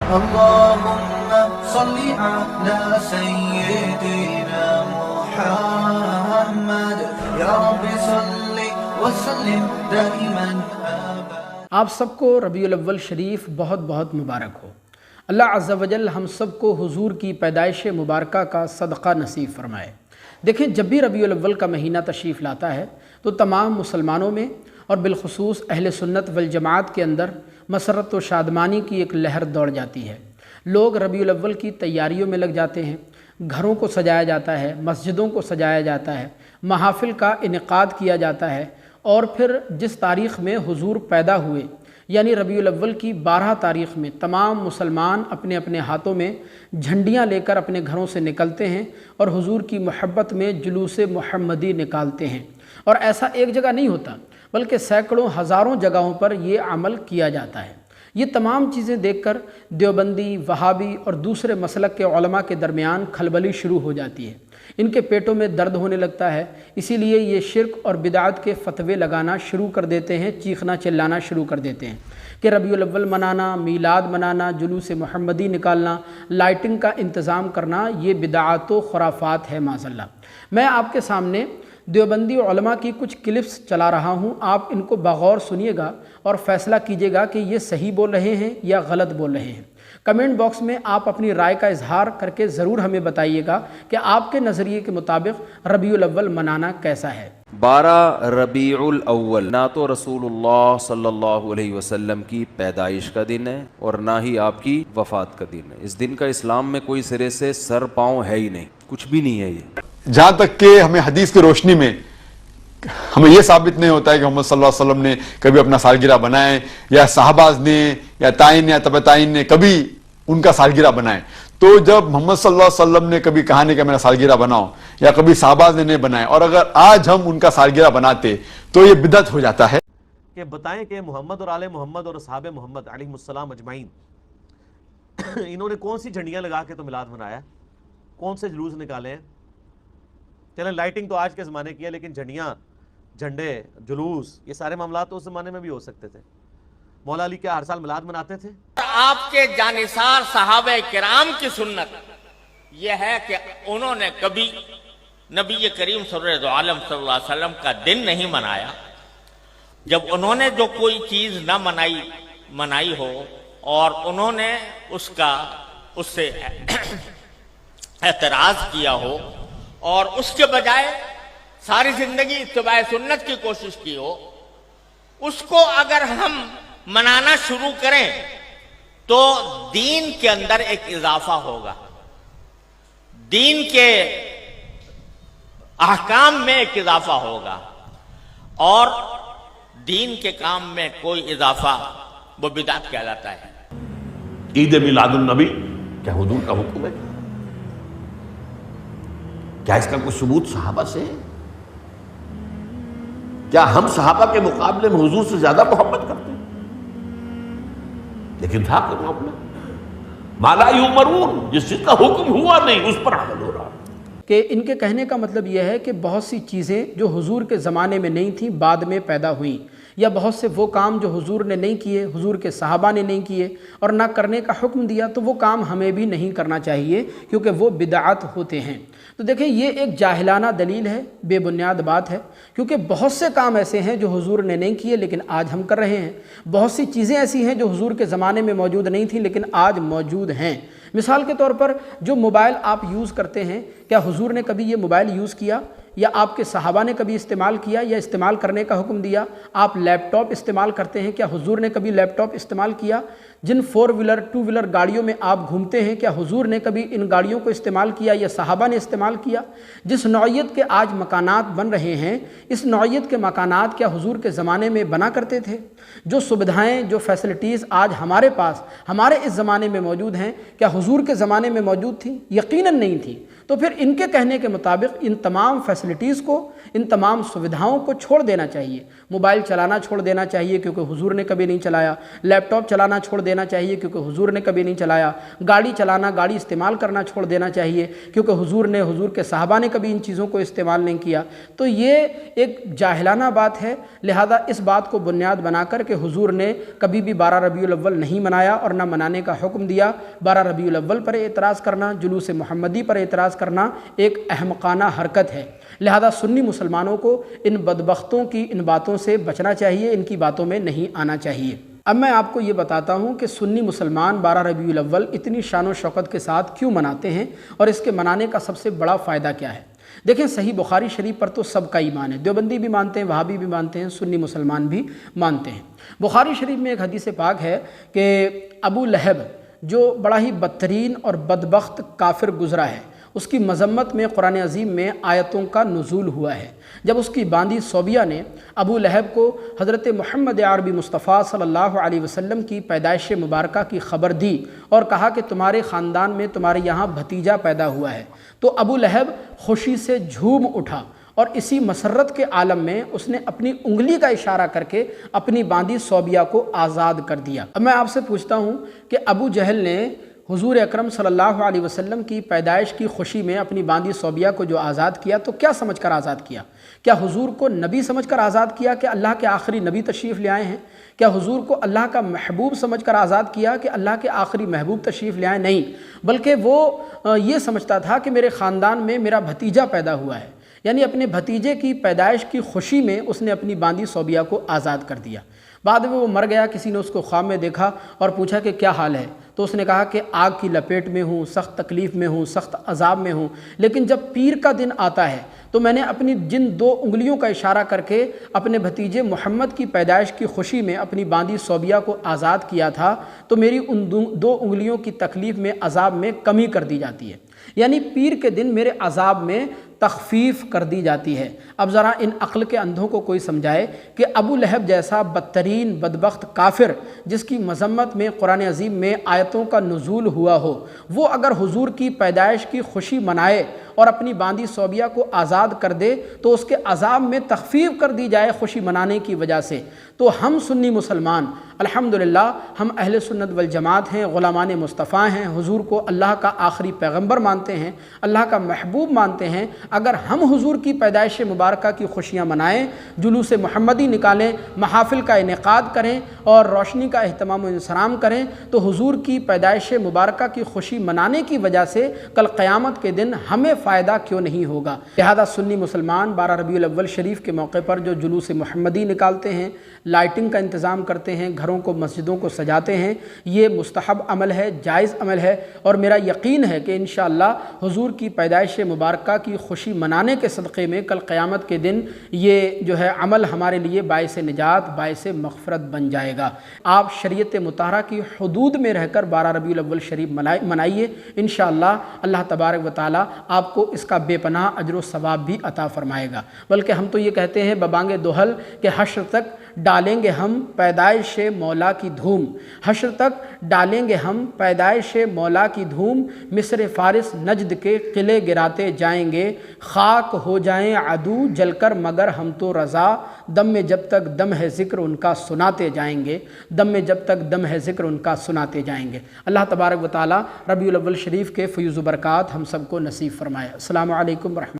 اللهم صل على سيدنا محمد یا رب صل وسلم دائما ابدا۔ آپ سب کو ربیع الاول شریف بہت بہت مبارک ہو۔ اللہ عز و جل ہم سب کو حضور کی پیدائش مبارکہ کا صدقہ نصیب فرمائے۔ دیکھیں، جب بھی ربیع الاول کا مہینہ تشریف لاتا ہے تو تمام مسلمانوں میں اور بالخصوص اہل سنت والجماعت کے اندر مسرت و شادمانی کی ایک لہر دوڑ جاتی ہے۔ لوگ ربیع الاول کی تیاریوں میں لگ جاتے ہیں، گھروں کو سجایا جاتا ہے، مسجدوں کو سجایا جاتا ہے، محافل کا انعقاد کیا جاتا ہے، اور پھر جس تاریخ میں حضور پیدا ہوئے یعنی ربیع الاول کی 12 تاریخ میں تمام مسلمان اپنے اپنے ہاتھوں میں جھنڈیاں لے کر اپنے گھروں سے نکلتے ہیں اور حضور کی محبت میں جلوس محمدی نکالتے ہیں۔ اور ایسا ایک جگہ نہیں ہوتا بلکہ سینکڑوں ہزاروں جگہوں پر یہ عمل کیا جاتا ہے۔ یہ تمام چیزیں دیکھ کر دیوبندی، وہابی اور دوسرے مسلک کے علماء کے درمیان کھلبلی شروع ہو جاتی ہے۔ ان کے پیٹوں میں درد ہونے لگتا ہے، اسی لیے یہ شرک اور بدعت کے فتوے لگانا شروع کر دیتے ہیں، چیخنا چلانا شروع کر دیتے ہیں کہ ربیع الاول منانا، میلاد منانا، جلوس محمدی نکالنا، لائٹنگ کا انتظام کرنا، یہ بدعات و خرافات ہے معاذ اللہ۔ میں آپ کے سامنے دیوبندی علماء کی کچھ کلپس چلا رہا ہوں، آپ ان کو بغور سنیے گا اور فیصلہ کیجیے گا کہ یہ صحیح بول رہے ہیں یا غلط بول رہے ہیں۔ کمنٹ باکس میں آپ اپنی رائے کا اظہار کر کے ضرور ہمیں بتائیے گا کہ آپ کے نظریے کے مطابق ربیع الاول منانا کیسا ہے۔ 12 ربیع الاول نہ تو رسول اللہ صلی اللہ علیہ وسلم کی پیدائش کا دن ہے اور نہ ہی آپ کی وفات کا دن ہے۔ اس دن کا اسلام میں کوئی سرے سے سر پاؤں ہے ہی نہیں، کچھ بھی نہیں ہے۔ یہ جہاں تک کہ ہمیں حدیث کی روشنی میں ہمیں یہ ثابت نہیں ہوتا ہے کہ محمد صلی اللہ علیہ وسلم نے کبھی اپنا سالگرہ بنائے، یا صحابہ نے یا تائین یا تبع تائین نے کبھی ان کا سالگرہ بنائے۔ تو جب محمد صلی اللہ علیہ وسلم نے کبھی کہا نہیں کہ میرا سالگرہ بناؤ، یا کبھی صحابہ نے نہیں بنائے، اور اگر آج ہم ان کا سالگرہ بناتے تو یہ بدعت ہو جاتا ہے۔ کہ بتائیں کہ محمد اور آل محمد اور اصحاب محمد علیہ السلام اجمعین انہوں نے کون سی جھنڈیاں لگا کے تو میلاد منایا، کون سے جلوس نکالے ہیں؟ چلیں لائٹنگ تو آج کے زمانے کی ہے، لیکن جھنڈیاں، جھنڈے، جلوس، یہ سارے معاملات تو اس زمانے میں بھی ہو سکتے تھے۔ مولا علی کیا ہر سال میلاد مناتے تھے؟ آپ کے جانثار صحابہ کرام کی سنت یہ ہے کہ انہوں نے کبھی نبی کریم صلی اللہ علیہ وسلم کا دن نہیں منایا۔ جب انہوں نے جو کوئی چیز نہ منائی ہو اور انہوں نے اس سے اعتراض کیا ہو اور اس کے بجائے ساری زندگی اتباع سنت کی کوشش کی ہو، اس کو اگر ہم منانا شروع کریں تو دین کے اندر ایک اضافہ ہوگا، دین کے احکام میں ایک اضافہ ہوگا، اور دین کے کام میں کوئی اضافہ وہ بدعت کہلاتا ہے۔ عید میلاد النبی کیا حضور کا حکم ہے؟ کیا اس کا کوئی ثبوت صحابہ سے ہے؟ کیا ہم صحابہ کے مقابلے میں حضور سے زیادہ محبت کرتے ہیں؟ لیکن تھا کہ معاملہ ما لا یؤمرون، جس چیز کا حکم ہوا نہیں اس پر عمل ہو رہا۔ کہ ان کے کہنے کا مطلب یہ ہے کہ بہت سی چیزیں جو حضور کے زمانے میں نہیں تھیں بعد میں پیدا ہوئیں، یا بہت سے وہ کام جو حضور نے نہیں کیے، حضور کے صحابہ نے نہیں کیے اور نہ کرنے کا حکم دیا، تو وہ کام ہمیں بھی نہیں کرنا چاہیے کیونکہ وہ بدعت ہوتے ہیں۔ تو دیکھیں، یہ ایک جاہلانہ دلیل ہے، بے بنیاد بات ہے، کیونکہ بہت سے کام ایسے ہیں جو حضور نے نہیں کیے لیکن آج ہم کر رہے ہیں، بہت سی چیزیں ایسی ہیں جو حضور کے زمانے میں موجود نہیں تھیں لیکن آج موجود ہیں۔ مثال کے طور پر جو موبائل آپ یوز کرتے ہیں، کیا حضور نے کبھی یہ موبائل یوز کیا، یا آپ کے صحابہ نے کبھی استعمال کیا یا استعمال کرنے کا حکم دیا؟ آپ لیپ ٹاپ استعمال کرتے ہیں، کیا حضور نے کبھی لیپ ٹاپ استعمال کیا؟ جن 4 ویلر 2 ویلر گاڑیوں میں آپ گھومتے ہیں، کیا حضور نے کبھی ان گاڑیوں کو استعمال کیا یا صحابہ نے استعمال کیا؟ جس نوعیت کے آج مکانات بن رہے ہیں، اس نوعیت کے مکانات کیا حضور کے زمانے میں بنا کرتے تھے؟ جو سویدھائیں، جو فیسلٹیز آج ہمارے پاس ہمارے اس زمانے میں موجود ہیں، کیا حضور کے زمانے میں موجود تھیں؟ یقیناً نہیں تھیں۔ تو پھر ان کے کہنے کے مطابق ان تمام فیسلٹیز فیسلٹیز کو، ان تمام سویدھاؤں کو چھوڑ دینا چاہیے۔ موبائل چلانا چھوڑ دینا چاہیے کیونکہ حضور نے کبھی نہیں چلایا، لیپ ٹاپ چلانا چھوڑ دینا چاہیے کیونکہ حضور نے کبھی نہیں چلایا، گاڑی چلانا، گاڑی استعمال کرنا چھوڑ دینا چاہیے کیونکہ حضور کے صحابہ نے کبھی ان چیزوں کو استعمال نہیں کیا۔ تو یہ ایک جاہلانہ بات ہے، لہذا اس بات کو بنیاد بنا کر کہ حضور نے کبھی بھی 12 ربیع الاول نہیں منایا اور نہ منانے کا حکم دیا، 12 ربیع الاول پر اعتراض کرنا، جلوس محمدی پر اعتراض کرنا ایک احمقانہ حرکت ہے۔ لہذا سنی مسلمانوں کو ان بدبختوں کی ان باتوں سے بچنا چاہیے، ان کی باتوں میں نہیں آنا چاہیے۔ اب میں آپ کو یہ بتاتا ہوں کہ سنی مسلمان 12 ربیع الاول اتنی شان و شوکت کے ساتھ کیوں مناتے ہیں اور اس کے منانے کا سب سے بڑا فائدہ کیا ہے۔ دیکھیں، صحیح بخاری شریف پر تو سب کا ایمان ہے، دیوبندی بھی مانتے ہیں، وہابی بھی مانتے ہیں، سنی مسلمان بھی مانتے ہیں۔ بخاری شریف میں ایک حدیث پاک ہے کہ ابو لہب جو بڑا ہی بدترین اور بدبخت کافر گزرا ہے، اس کی مذمت میں قرآن عظیم میں آیتوں کا نزول ہوا ہے۔ جب اس کی باندی صوبیہ نے ابو لہب کو حضرت محمد عربی مصطفیٰ صلی اللہ علیہ وسلم کی پیدائش مبارکہ کی خبر دی اور کہا کہ تمہارے خاندان میں تمہارے یہاں بھتیجا پیدا ہوا ہے، تو ابو لہب خوشی سے جھوم اٹھا اور اسی مسرت کے عالم میں اس نے اپنی انگلی کا اشارہ کر کے اپنی باندی صوبیہ کو آزاد کر دیا۔ اب میں آپ سے پوچھتا ہوں کہ ابو جہل نے حضور اکرم صلی اللہ علیہ وسلم کی پیدائش کی خوشی میں اپنی باندی صوبیہ کو جو آزاد کیا تو کیا سمجھ کر آزاد کیا؟ کیا حضور کو نبی سمجھ کر آزاد کیا کہ اللہ کے آخری نبی تشریف لے آئے ہیں؟ کیا حضور کو اللہ کا محبوب سمجھ کر آزاد کیا کہ اللہ کے آخری محبوب تشریف لے آئے؟ نہیں، بلکہ وہ یہ سمجھتا تھا کہ میرے خاندان میں میرا بھتیجا پیدا ہوا ہے، یعنی اپنے بھتیجے کی پیدائش کی خوشی میں اس نے اپنی باندی صوبیہ کو آزاد کر دیا۔ بعد میں وہ مر گیا، کسی نے اس کو خواب میں دیکھا اور پوچھا کہ کیا حال ہے، تو اس نے کہا کہ آگ کی لپیٹ میں ہوں، سخت تکلیف میں ہوں، سخت عذاب میں ہوں، لیکن جب پیر کا دن آتا ہے تو میں نے اپنی جن 2 انگلیوں کا اشارہ کر کے اپنے بھتیجے محمد کی پیدائش کی خوشی میں اپنی باندی صوبیہ کو آزاد کیا تھا، تو میری ان 2 انگلیوں کی تکلیف میں، عذاب میں کمی کر دی جاتی ہے، یعنی پیر کے دن میرے عذاب میں تخفیف کر دی جاتی ہے۔ اب ذرا ان عقل کے اندھوں کو کوئی سمجھائے کہ ابو لہب جیسا بدترین بدبخت کافر جس کی مذمت میں قرآن عظیم میں آیتوں کا نزول ہوا ہو، وہ اگر حضور کی پیدائش کی خوشی منائے اور اپنی باندی صوبیہ کو آزاد کر دے تو اس کے عذاب میں تخفیف کر دی جائے خوشی منانے کی وجہ سے، تو ہم سنی مسلمان الحمدللہ ہم اہل سنت والجماعت ہیں، غلامان مصطفیٰ ہیں، حضور کو اللہ کا آخری پیغمبر مانتے ہیں، اللہ کا محبوب مانتے ہیں۔ اگر ہم حضور کی پیدائش مبارکہ کی خوشیاں منائیں، جلوس محمدی نکالیں، محافل کا انعقاد کریں اور روشنی کا اہتمام و انصرام کریں، تو حضور کی پیدائش مبارکہ کی خوشی منانے کی وجہ سے کل قیامت کے دن ہمیں فائدہ کیوں نہیں ہوگا؟ لہذا سنی مسلمان 12 ربیع الاول شریف کے موقع پر جو جلوس محمدی نکالتے ہیں، لائٹنگ کا انتظام کرتے ہیں، گھروں کو مسجدوں کو سجاتے ہیں، یہ مستحب عمل ہے، جائز عمل ہے، اور میرا یقین ہے کہ انشاءاللہ حضور کی پیدائش مبارکہ کی خوشی منانے کے صدقے میں کل قیامت کے دن یہ جو ہے عمل ہمارے لیے باعث نجات، باعث مغفرت بن جائے گا۔ آپ شریعت مطہرہ کی حدود میں رہ کر 12 ربیع الاول شریف منائیے، انشاءاللہ اللہ تبارک و تعالی آپ کو اس کا بے پناہ اجر و ثواب بھی عطا فرمائے گا۔ بلکہ ہم تو یہ کہتے ہیں ببانگ دوحل کہ حشر تک ڈالیں گے ہم پیدائش مولا کی دھوم، حشر تک ڈالیں گے ہم پیدائش مولا کی دھوم، مصر فارس نجد کے قلعے گراتے جائیں گے، خاک ہو جائیں عدو جل کر مگر ہم تو رضا، دم میں جب تک دم ہے ذکر ان کا سناتے جائیں گے، دم میں جب تک دم ہے ذکر ان کا سناتے جائیں گے۔ اللہ تبارک و تعالی ربیع الاول شریف کے فیض و برکات ہم سب کو نصیب فرمائے۔ السلام علیکم ورحمۃ اللہ۔